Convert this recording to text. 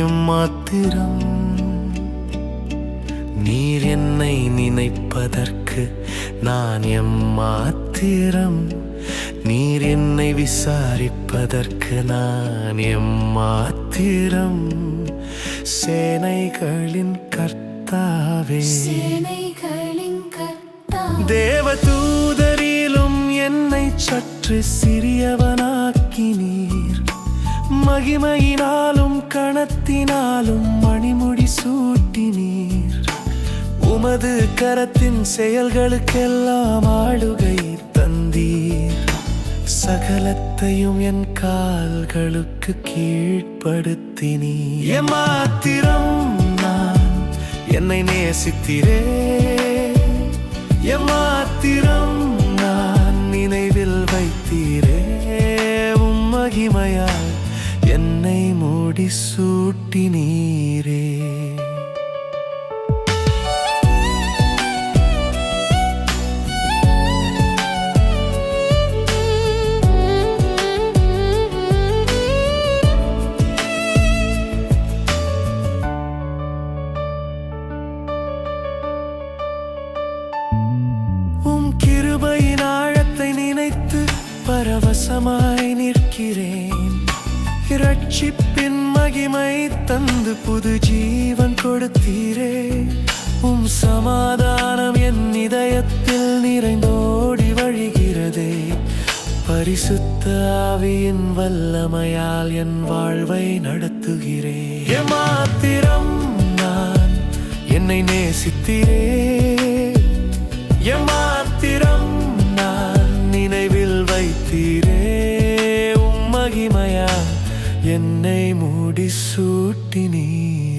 எம்மாத்திரம் நீர் என்னை நினைப்பதற்கு நான் எம்மாத்திரம் நீர் என்னை விசாரிப்பதற்கு நான் எம்மாத்திரம் சேனைகளின் கர்த்தாவே தேவதூதரிலும் என்னை சற்று சிறியவனாக்கினீர் மகிமையினாலும் கணத்தினாலும் மணிமுடி சூட்டினீர் உமது கரத்தின் செயல்களுக்கெல்லாம் ஆளுகை தந்தீர் சகலத்தையும் என் கால்களுக்கு கீழ்ப்படுத்தினீர் எம்மாத்திரம் நான் என்னை நேசித்தீரே எம்மாத்திரம் நான் நினைவில் வைத்தீரே உம் மகிமையால் என்னை மூடி சூட்டினீரே கிருபையின் ஆழத்தை நினைத்து பரவசமாய் நிற்கிறேன் இரட்சிப்பின் மகிமை தந்து புது ஜீவன் கொடுத்தீரே உம் சமாதானம் என் இதயத்தில் நிறைந்தோடி வழிகிறதே பரிசுத்த ஆவியின் வல்லமையால் என் வாழ்வை நடத்துகிறேன் எம்மாத்திரம் நான் என்னை நேசித்தீரே எம்மாத்திரம் நான் நினைவில் வைத்தீரே உம் மகிமையால் என்னை மூடி சூட்டினீர்